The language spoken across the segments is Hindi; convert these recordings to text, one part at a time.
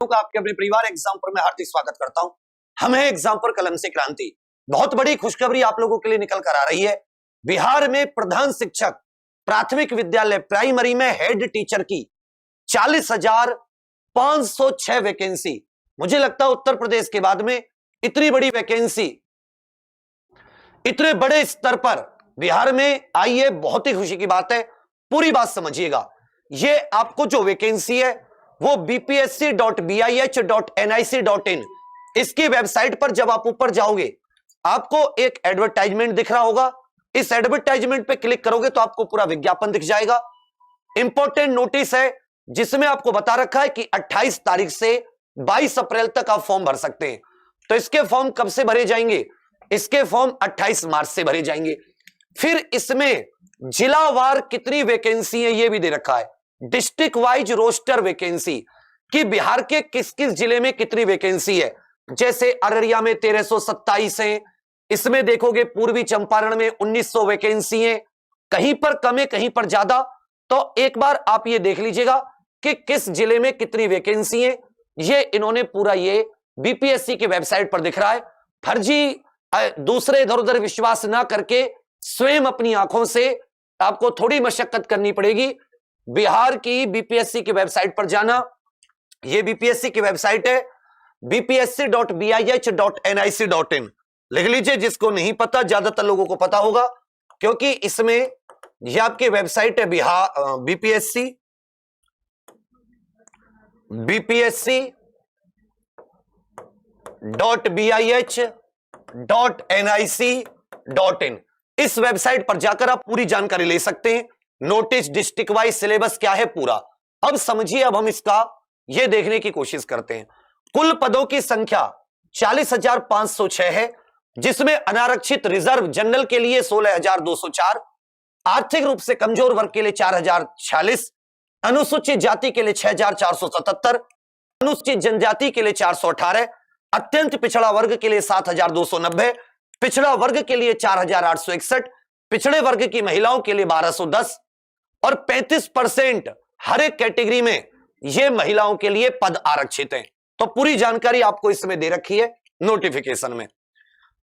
साथियों का आपके अपने परिवार एग्जाम पर मैं हार्दिक स्वागत करता हूं। हम हैं एग्जाम पर कलम से क्रांति। बहुत बड़ी खुशखबरी आप लोगों के लिए निकल कर आ रही है। बिहार में प्रधान शिक्षक प्राथमिक विद्यालय प्राइमरी में हेड टीचर की 40,506 वैकेंसी। मुझे लगता है उत्तर प्रदेश के बाद में इतनी बड़ी वैकेंसी इतने बड़े स्तर पर बिहार में आई है, बहुत ही खुशी की बात है। पूरी बात समझिएगा। ये आपको जो वैकेंसी है वो bpsc.bih.nic.in इसकी वेबसाइट पर जब आप ऊपर जाओगे आपको एक एडवर्टाइजमेंट दिख रहा होगा। इस एडवर्टाइजमेंट पे क्लिक करोगे तो आपको पूरा विज्ञापन दिख जाएगा। इंपॉर्टेंट नोटिस है जिसमें आपको बता रखा है कि 28 तारीख से 22 अप्रैल तक आप फॉर्म भर सकते हैं। तो इसके फॉर्म कब से भरे जाएंगे? इसके फॉर्म 28 मार्च से भरे जाएंगे। फिर इसमें जिलावार कितनी वैकेंसी है ये भी दे रखा है। डिस्ट्रिक्ट वाइज रोस्टर वैकेंसी कि बिहार के किस किस जिले में कितनी वैकेंसी है। जैसे अररिया में 1327 है, इसमें देखोगे पूर्वी चंपारण में 1900 वैकेंसी है, कहीं पर कम है कहीं पर ज्यादा। तो एक बार आप ये देख लीजिएगा कि किस जिले में कितनी वैकेंसी है। ये इन्होंने पूरा ये बीपीएससी की वेबसाइट पर दिख रहा है। फर्जी दूसरे इधर उधर विश्वास ना करके स्वयं अपनी आंखों से आपको थोड़ी मशक्कत करनी पड़ेगी। बिहार की बीपीएससी की वेबसाइट पर जाना। यह बीपीएससी की वेबसाइट है bpsc.bih.nic.in। लिख लीजिए, जिसको नहीं पता, ज्यादातर लोगों को पता होगा क्योंकि इसमें यह आपकी वेबसाइट है बिहार bpsc.bih.nic.in। इस वेबसाइट पर जाकर आप पूरी जानकारी ले सकते हैं। नोटिस, डिस्ट्रिक्ट वाइज सिलेबस क्या है पूरा। अब समझिए, अब हम इसका यह देखने की कोशिश करते हैं। कुल पदों की संख्या 40,506 है, जिसमें अनारक्षित रिजर्व जनरल के लिए 16,204, आर्थिक रूप से कमजोर वर्ग के लिए 4,046, अनुसूचित जाति के लिए 6,477, अनुसूचित जनजाति के लिए 418, अत्यंत पिछड़ा वर्ग के लिए 7,290, पिछड़ा वर्ग के लिए 4,861, पिछड़े वर्ग की महिलाओं के लिए 1,210 और 35% हर एक कैटेगरी में यह महिलाओं के लिए पद आरक्षित हैं। तो पूरी जानकारी आपको इसमें दे रखी है नोटिफिकेशन में।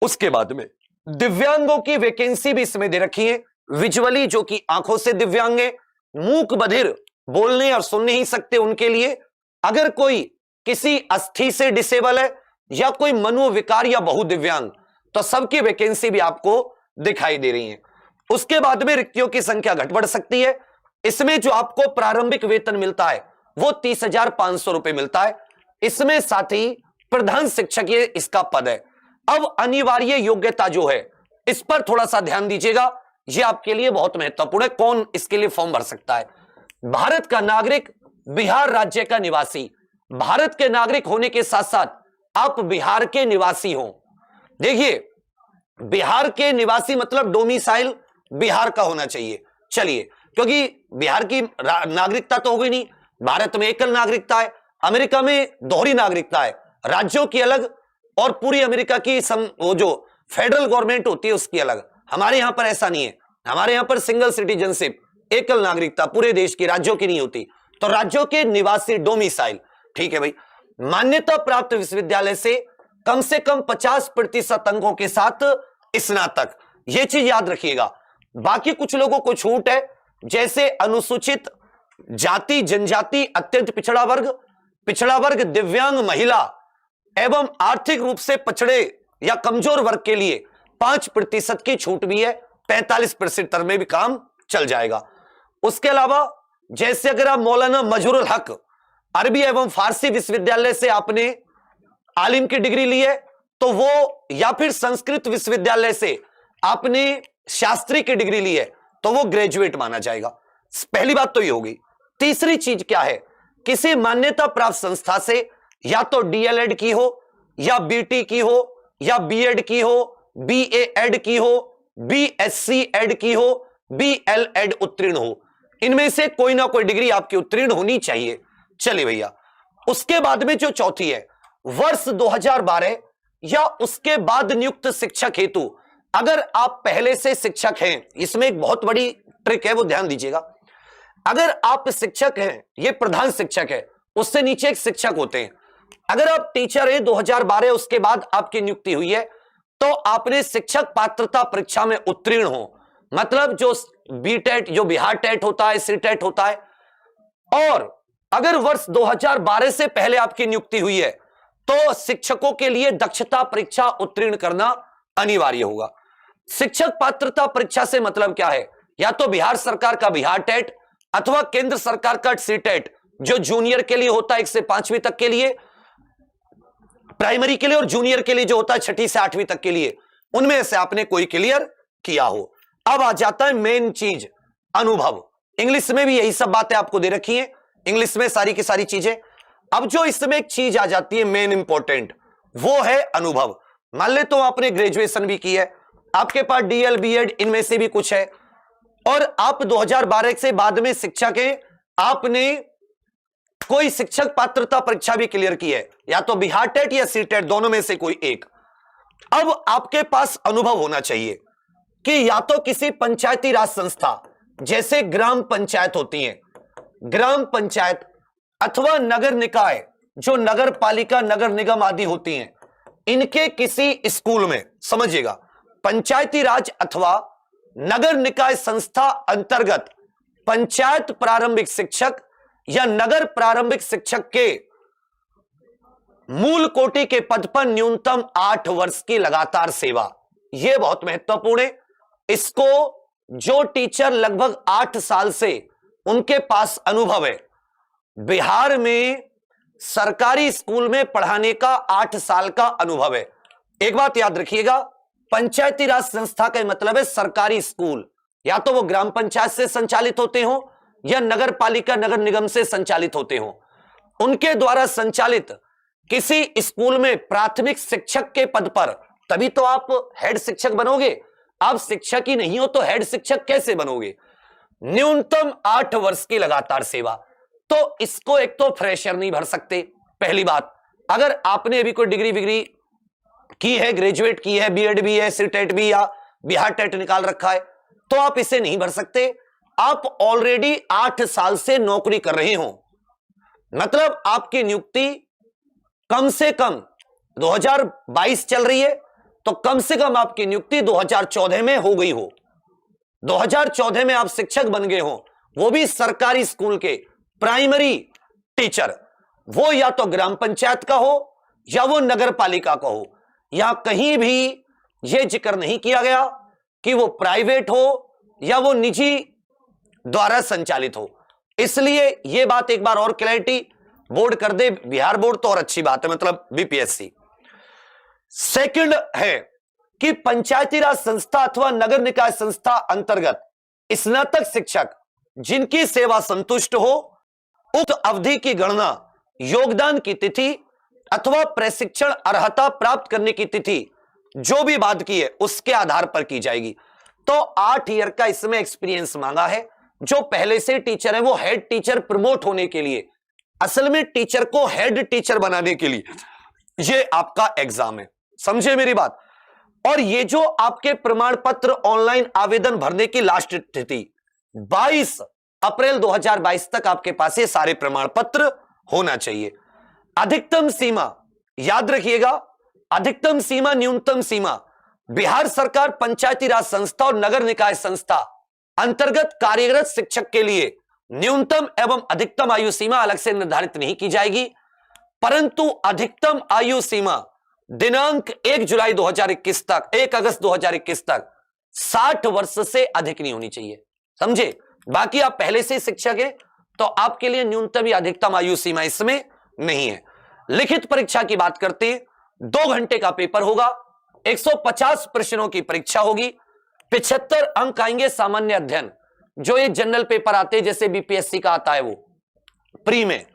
उसके बाद में दिव्यांगों की वैकेंसी भी इसमें दे रखी है। विजुअली जो कि आंखों से दिव्यांग है, मूक बधिर, बोलने और सुन नहीं सकते, उनके लिए, अगर कोई किसी अस्थि से डिसेबल है या कोई मनोविकार या बहुदिव्यांग, तो सबकी वैकेंसी भी आपको दिखाई दे रही है। उसके बाद में रिक्तियों की संख्या घट बढ़ सकती है। इसमें जो आपको प्रारंभिक वेतन मिलता है वो 30,500 रुपए मिलता है। इसमें साथ ही प्रधान शिक्षक ये इसका पद है। अब अनिवार्य योग्यता जो है इस पर थोड़ा सा ध्यान दीजिएगा, ये आपके लिए बहुत महत्वपूर्ण है। कौन इसके लिए फॉर्म भर सकता है? भारत का नागरिक, बिहार राज्य का निवासी। भारत के नागरिक होने के साथ साथ आप बिहार के निवासी हो। देखिए, बिहार के निवासी मतलब डोमिसाइल बिहार का होना चाहिए। चलिए, क्योंकि बिहार की नागरिकता तो होगी नहीं, भारत में एकल नागरिकता है, अमेरिका में दोहरी नागरिकता है, राज्यों की अलग और पूरी अमेरिका की वो जो फेडरल गवर्नमेंट होती है उसकी अलग। हमारे यहां पर ऐसा नहीं है। हमारे यहां पर सिंगल सिटीजनशिप, एकल नागरिकता पूरे देश की, राज्यों की नहीं होती। तो राज्यों के निवासी, डोमिसाइल, ठीक है भाई। मान्यता प्राप्त विश्वविद्यालय से कम 50% अंकों के साथ स्नातक, यह चीज याद रखिएगा। बाकी कुछ लोगों को छूट है, जैसे अनुसूचित जाति, जनजाति, अत्यंत पिछड़ा वर्ग, दिव्यांग, महिला एवं आर्थिक रूप से पछड़े या कमजोर वर्ग के लिए 5% की छूट भी है। 45% तक में भी काम चल जाएगा। उसके अलावा जैसे अगर आप मौलाना मजहरूल हक अरबी एवं फारसी विश्वविद्यालय से आपने आलिम की डिग्री ली है तो वो, या फिर संस्कृत विश्वविद्यालय से आपने शास्त्री की डिग्री ली है तो वो ग्रेजुएट माना जाएगा। पहली बात तो ये होगी। तीसरी चीज क्या है? किसी मान्यता प्राप्त संस्था से या तो डीएलएड की हो, या बीटी की हो, या बीएड की हो, बीए एड की हो, बीएससी एड की हो, बीएलएड उत्तीर्ण हो। इनमें से कोई ना कोई डिग्री आपकी उत्तीर्ण होनी चाहिए। चलिए भैया, उसके बाद में जो चौथी है, वर्ष 2012 या उसके बाद नियुक्त शिक्षक हेतु, अगर आप पहले से शिक्षक हैं, इसमें एक बहुत बड़ी ट्रिक है, वो ध्यान दीजिएगा। अगर आप शिक्षक हैं, ये प्रधान शिक्षक है, उससे नीचे एक शिक्षक होते हैं, अगर आप टीचर हैं 2012 उसके बाद आपकी नियुक्ति हुई है तो आपने शिक्षक पात्रता परीक्षा में उत्तीर्ण हो, मतलब जो बीटेट, जो बिहार टेट होता है, सी टेट होता है, और अगर वर्ष 2012 से पहले आपकी नियुक्ति हुई है तो शिक्षकों के लिए दक्षता परीक्षा उत्तीर्ण करना अनिवार्य होगा। शिक्षक पात्रता परीक्षा से मतलब क्या है? या तो बिहार सरकार का बिहार टेट अथवा केंद्र सरकार का सी टेट, जो जूनियर के लिए होता है 1 से 5वीं तक के लिए, प्राइमरी के लिए, और जूनियर के लिए जो होता है 6ठी से 8वीं तक के लिए, उनमें से आपने कोई क्लियर किया हो। अब आ जाता है मेन चीज, अनुभव। इंग्लिश में भी यही सब बातें आपको दे रखी है, इंग्लिश में सारी की सारी चीजें। अब जो इसमें एक चीज आ जाती है मेन इंपॉर्टेंट, वो है अनुभव। मान ले तो आपने ग्रेजुएशन भी की है, आपके पास डीएल बीएड इनमें से भी कुछ है, और आप 2012 से बाद में शिक्षक है, आपने कोई शिक्षक पात्रता परीक्षा भी क्लियर की है, या तो बिहार टेट या सी टेट, दोनों में से कोई एक। अब आपके पास अनुभव होना चाहिए कि या तो किसी पंचायती राज संस्था, जैसे ग्राम पंचायत होती है, ग्राम पंचायत अथवा नगर निकाय, जो नगर पालिका, नगर निगम आदि होती हैं, इनके किसी स्कूल में, समझिएगा, पंचायती राज अथवा नगर निकाय संस्था अंतर्गत पंचायत प्रारंभिक शिक्षक या नगर प्रारंभिक शिक्षक के मूल कोटि के पद पर न्यूनतम 8 वर्ष की लगातार सेवा। यह बहुत महत्वपूर्ण है। इसको जो टीचर लगभग 8 साल से उनके पास अनुभव है, बिहार में सरकारी स्कूल में पढ़ाने का 8 साल का अनुभव है। एक बात याद रखिएगा, पंचायती राज संस्था का मतलब है सरकारी स्कूल, या तो वो ग्राम पंचायत से संचालित होते हो या नगर पालिका, नगर निगम से संचालित होते हो। उनके द्वारा संचालित किसी स्कूल में प्राथमिक शिक्षक के पद पर, तभी तो आप हेड शिक्षक बनोगे। आप शिक्षक ही नहीं हो तो हेड शिक्षक कैसे बनोगे? न्यूनतम 8 वर्ष की लगातार सेवा। तो इसको एक तो फ्रेशर नहीं भर सकते, पहली बात। अगर आपने अभी कोई डिग्री विग्री की है, ग्रेजुएट की है, बीएड भी है, सी टेट भी या बिहार टेट निकाल रखा है, तो आप इसे नहीं भर सकते। आप ऑलरेडी 8 साल से नौकरी कर रहे हो, मतलब आपकी नियुक्ति कम से कम 2022 चल रही है, तो कम से कम आपकी नियुक्ति 2014 में हो गई हो। 2014 में आप शिक्षक बन गए हो, वो भी सरकारी स्कूल के प्राइमरी टीचर। वो या तो ग्राम पंचायत का हो या वो नगर पालिका का हो। या कहीं भी यह जिक्र नहीं किया गया कि वो प्राइवेट हो या वो निजी द्वारा संचालित हो। इसलिए यह बात एक बार और क्लैरिटी बोर्ड कर दे, बिहार बोर्ड तो और अच्छी बात है, मतलब बीपीएससी। सेकंड है कि पंचायती राज संस्था अथवा नगर निकाय संस्था अंतर्गत स्नातक शिक्षक जिनकी सेवा संतुष्ट हो, उक्त अवधि की गणना योगदान की तिथि अथवा प्रशिक्षण अर्हता प्राप्त करने की तिथि जो भी बात की है उसके आधार पर की जाएगी। तो 8 ईयर का इसमें एक्सपीरियंस मांगा है। जो पहले से टीचर है वो हेड टीचर प्रमोट होने के लिए, असल में टीचर को हेड टीचर बनाने के लिए ये आपका एग्जाम है, समझे मेरी बात। और ये जो आपके प्रमाण पत्र ऑनलाइन आवेदन भरने की लास्ट तिथि 22 अप्रैल 2022 तक आपके पास ये सारे प्रमाण पत्र होना चाहिए। अधिकतम सीमा याद रखिएगा, अधिकतम सीमा, न्यूनतम सीमा, बिहार सरकार पंचायती राज संस्था और नगर निकाय संस्था अंतर्गत कार्यरत शिक्षक के लिए न्यूनतम एवं अधिकतम आयु सीमा अलग से निर्धारित नहीं की जाएगी, परंतु अधिकतम आयु सीमा दिनांक 1 जुलाई 2021 तक, 1 अगस्त 2021 तक 60 वर्ष से अधिक नहीं होनी चाहिए, समझे। बाकी आप पहले से शिक्षक है तो आपके लिए न्यूनतम या अधिकतम आयु सीमा इसमें नहीं है। लिखित परीक्षा की बात करते हैं, 2 घंटे का पेपर होगा, 150 प्रश्नों की परीक्षा होगी, 75 अंक आएंगे सामान्य अध्ययन, जो ये जनरल पेपर आते हैं जैसे बीपीएससी का आता है वो प्री में,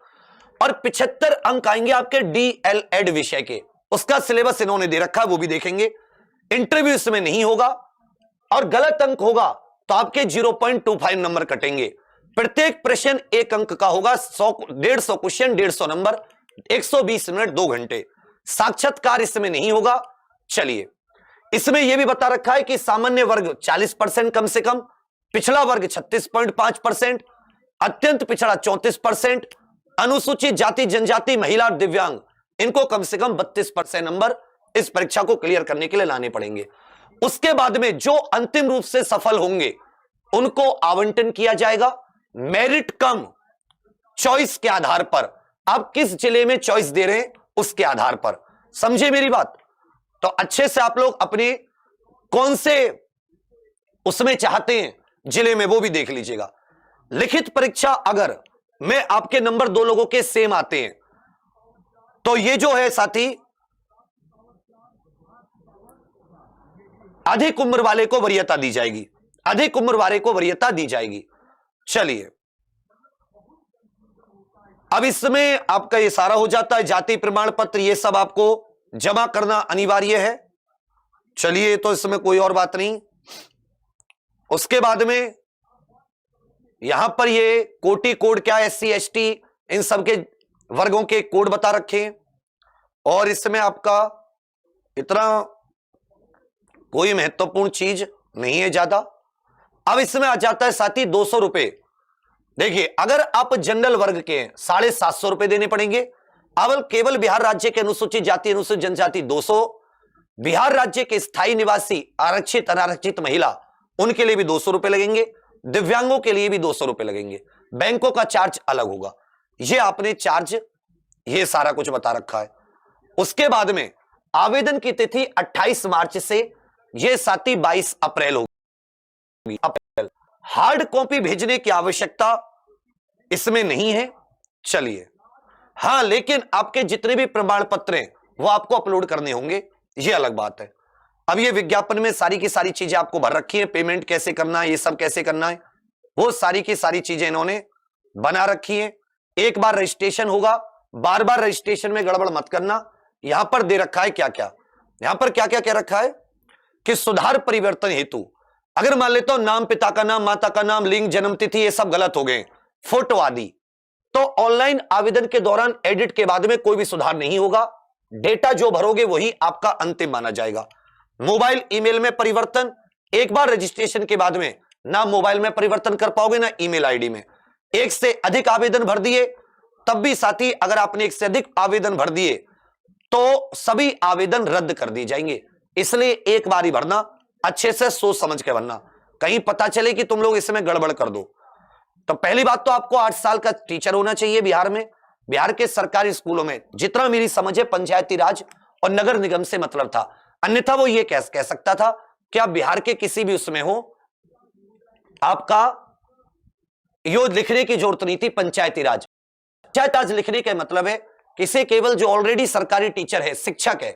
और 75 अंक आएंगे आपके डीएलएड विषय के, उसका सिलेबस इन्होंने दे रखा है, वो भी देखेंगे। इंटरव्यू इसमें नहीं होगा, और गलत अंक होगा तो आपके 0.25 नंबर कटेंगे। प्रत्येक प्रश्न 1 अंक का होगा, 150 क्वेश्चन 150 नंबर, 120 मिनट 2 घंटे। साक्षात्कार इसमें नहीं होगा। चलिए, इसमें यह भी बता रखा है कि सामान्य वर्ग 40% कम से कम, पिछड़ा वर्ग 36.5%, अत्यंत पिछड़ा 34%, अनुसूचित जाति जनजाति महिला और दिव्यांग इनको कम से कम 32% नंबर इस परीक्षा को क्लियर करने के लिए लाने पड़ेंगे। उसके बाद में जो अंतिम रूप से सफल होंगे उनको आवंटन किया जाएगा मेरिट कम चॉइस के आधार पर। आप किस जिले में चॉइस दे रहे हैं उसके आधार पर, समझे मेरी बात। तो अच्छे से आप लोग अपने कौन से उसमें चाहते हैं जिले में वो भी देख लीजिएगा। लिखित परीक्षा अगर मैं आपके नंबर दो लोगों के सेम आते हैं तो ये जो है साथी अधिक उम्र वाले को वरीयता दी जाएगी, अधिक उम्र वाले को वरीयता दी जाएगी। चलिए अब इसमें आपका ये सारा हो जाता है, जाति प्रमाण पत्र ये सब आपको जमा करना अनिवार्य है। चलिए तो इसमें कोई और बात नहीं। उसके बाद में यहां पर ये कोटि कोड क्या है, SC ST इन सब के वर्गों के कोड बता रखे हैं और इसमें आपका इतना कोई महत्वपूर्ण चीज नहीं है ज्यादा। अब इसमें आ जाता है साथी 200 रुपए। देखिए अगर आप जनरल वर्ग के हैं 750 रुपए देने पड़ेंगे। अब केवल बिहार राज्य के अनुसूचित जाति अनुसूचित जनजाति 200, बिहार राज्य के स्थायी निवासी आरक्षित अनारक्षित महिला उनके लिए भी 200 रुपए लगेंगे, दिव्यांगों के लिए भी 200 रुपए लगेंगे। बैंकों का चार्ज अलग होगा। ये आपने चार्ज ये सारा कुछ बता रखा है। उसके बाद में आवेदन की तिथि 28 मार्च से ये साथी 22 अप्रैल होगी। अप्रैल हार्ड कॉपी भेजने की आवश्यकता इसमें नहीं है। चलिए हां, लेकिन आपके जितने भी प्रमाण पत्र हैं वो आपको अपलोड करने होंगे, ये अलग बात है। अब ये विज्ञापन में सारी की सारी चीजें आपको भर रखी है, पेमेंट कैसे करना है, ये सब कैसे करना है, वो सारी की सारी चीजें इन्होंने बना रखी है। एक बार रजिस्ट्रेशन होगा, बार बार रजिस्ट्रेशन में गड़बड़ मत करना। यहां पर दे रखा है क्या क्या, यहां पर क्या क्या कह रखा है कि सुधार परिवर्तन हेतु अगर मान लेता हूं नाम, पिता का नाम, माता का नाम, लिंग, जन्म तिथि ये सब गलत हो गए, फोटो आदि, तो ऑनलाइन आवेदन के दौरान एडिट के बाद में कोई भी सुधार नहीं होगा। डेटा जो भरोगे वही आपका अंतिम माना जाएगा। मोबाइल ईमेल में परिवर्तन, एक बार रजिस्ट्रेशन के बाद में ना मोबाइल में परिवर्तन कर पाओगे ना ईमेल आईडी में। एक से अधिक आवेदन भर दिए तब भी साथी, अगर आपने एक से अधिक आवेदन भर दिए तो सभी आवेदन रद्द कर दिए जाएंगे। इसलिए एक बार ही भरना, अच्छे से सोच समझ के भरना, कहीं पता चले कि तुम लोग इसमें गड़बड़ कर दो। तो पहली बात तो आपको 8 साल का टीचर होना चाहिए बिहार में। बिहार के सरकारी स्कूलों में जितना मेरी समझ है पंचायती राज और नगर निगम से मतलब था, अन्यथा वो ये कह सकता था कि आप बिहार के किसी भी उसमें हो, आपका यो लिखने की जरूरत नहीं थी। पंचायती राज, पंचायत राज लिखने का मतलब है किसे, केवल जो ऑलरेडी सरकारी टीचर है, शिक्षक है,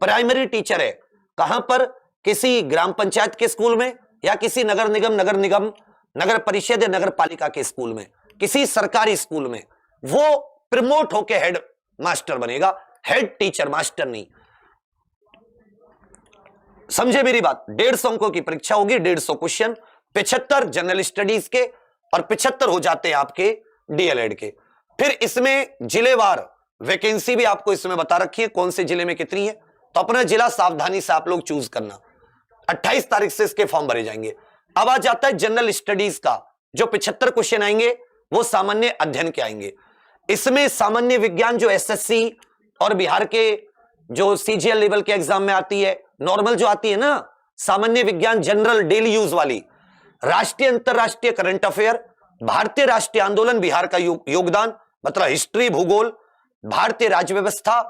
प्राइमरी टीचर है, कहां पर, किसी ग्राम पंचायत के स्कूल में या किसी नगर निगम, नगर परिषद या नगर पालिका के स्कूल में, किसी सरकारी स्कूल में, वो प्रमोट होकर हेड मास्टर बनेगा, हेड टीचर, मास्टर नहीं। समझे मेरी बात। 150 अंकों की परीक्षा होगी, 150 क्वेश्चन, 75 जनरल स्टडीज के और 75 हो जाते हैं आपके डीएलएड के। फिर इसमें जिलेवार वैकेंसी भी आपको इसमें बता रखी है, कौन से जिले में कितनी है, तो अपना जिला सावधानी से आप लोग चूज करना। 28 तारीख से इसके फॉर्म भरे जाएंगे। अब आ जाता है जनरल स्टडीज का, जो 75 क्वेश्चन आएंगे वो सामान्य अध्ययन के आएंगे। इसमें सामान्य विज्ञान जो एसएससी और बिहार के जो सीजीएल लेवल के एग्जाम में आती है, नॉर्मल जो आती है ना, सामान्य विज्ञान जनरल डेली यूज वाली, राष्ट्रीय अंतरराष्ट्रीय करंट अफेयर, भारतीय राष्ट्रीय आंदोलन, बिहार का योगदान मतलब हिस्ट्री, भूगोल, भारतीय राज्य व्यवस्था,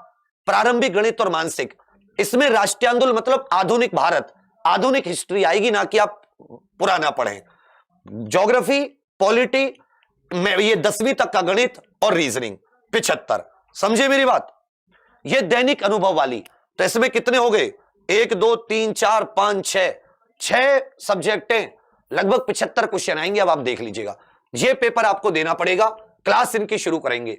प्रारंभिक गणित और मानसिक। इसमें राष्ट्रीय आंदोलन मतलब आधुनिक भारत, आधुनिक हिस्ट्री आएगी, ना कि आप पुराना पढ़ें। ज्योग्राफी, पॉलिटी में ये 10वीं तक का गणित और रीजनिंग 75। समझे मेरी बात। ये दैनिक अनुभव वाली, तो इसमें कितने हो गए, 1 2 3 4 5 6 सब्जेक्ट हैं, लगभग 75 क्वेश्चन आएंगे। अब आप देख लीजिएगा, ये पेपर आपको देना पड़ेगा, क्लास इनकी शुरू करेंगे।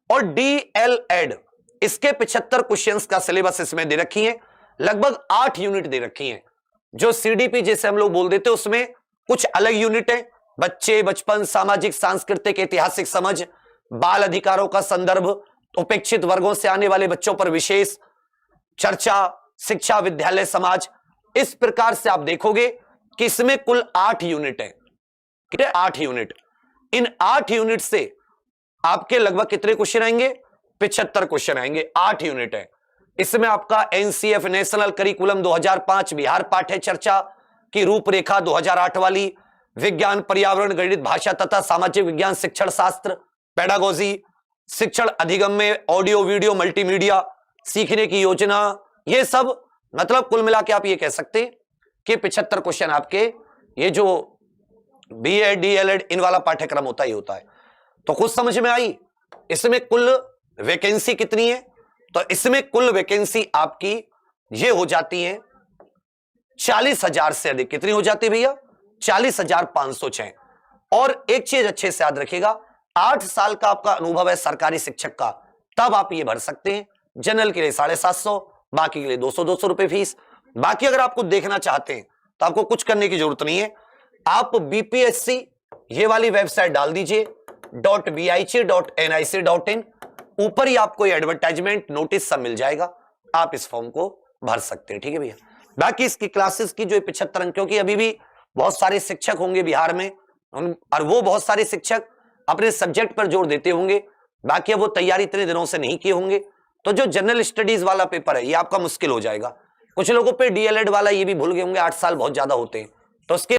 और डीएलएड इसके 75 क्वेश्चंस का सिलेबस इसमें दे रखी है, लगभग 8 यूनिट दे रखी हैं। जो सीडीपी जैसे हम लोग बोल देते हैं उसमें कुछ अलग यूनिट है, बच्चे, बचपन, सामाजिक, सांस्कृतिक, ऐतिहासिक समझ, बाल अधिकारों का संदर्भ, उपेक्षित वर्गों से आने वाले बच्चों पर विशेष चर्चा, शिक्षा, विद्यालय, समाज। इस प्रकार से आप देखोगे कि इसमें कुल 8 यूनिट है। कितने? 8 यूनिट। इन 8 यूनिट से आपके लगभग कितने क्वेश्चन आएंगे, 75 क्वेश्चन आएंगे, 8 यूनिट है। इसमें आपका एनसीएफ नेशनल करिकुलम 2005 बिहार पाठ्य चर्चा की रूपरेखा 2008 वाली, विज्ञान पर्यावरण गणित भाषा तथा सामाजिक विज्ञान शिक्षण शास्त्र पेडागोजी, शिक्षण अधिगम में ऑडियो वीडियो मल्टीमीडिया सीखने की योजना, ये सब मतलब कुल मिला के आप ये कह सकते हैं कि 75 क्वेश्चन आपके ये जो बीएड डीएलएड इन वाला पाठ्यक्रम होता ही होता है। तो कुछ समझ में आई? इसमें कुल वैकेंसी कितनी है? तो इसमें कुल वैकेंसी आपकी ये हो जाती है 40,000 से अधिक। कितनी हो जाती है भैया? 40,506। और एक चीज अच्छे से याद रखिएगा, 8 साल का आपका अनुभव है सरकारी शिक्षक का, तब आप ये भर सकते हैं। जनरल के लिए 750, बाकी के लिए 200-200 रुपए फीस। बाकी अगर आपको देखना चाहते हैं तो आपको कुछ करने की जरूरत नहीं है, आप बीपीएससी ये वाली वेबसाइट डाल दीजिए .bic.nic.in, ऊपर ही आपको एडवर्टाइजमेंट नोटिस सब मिल जाएगा, आप इस फॉर्म को भर सकते हैं। ठीक है भैया। बाकी इसकी क्लासेस की जो 75 अंक, क्योंकि अभी भी बहुत सारे शिक्षक होंगे बिहार में और वो बहुत सारे शिक्षक अपने सब्जेक्ट पर जोर देते होंगे, बाकी अब वो तैयारी इतने दिनों से नहीं किए होंगे, तो जो जनरल स्टडीज वाला पेपर है ये आपका मुश्किल हो जाएगा। कुछ लोगों पे डीएलएड वाला ये भी भूल गए होंगे, 8 साल बहुत ज्यादा होते हैं, तो उसके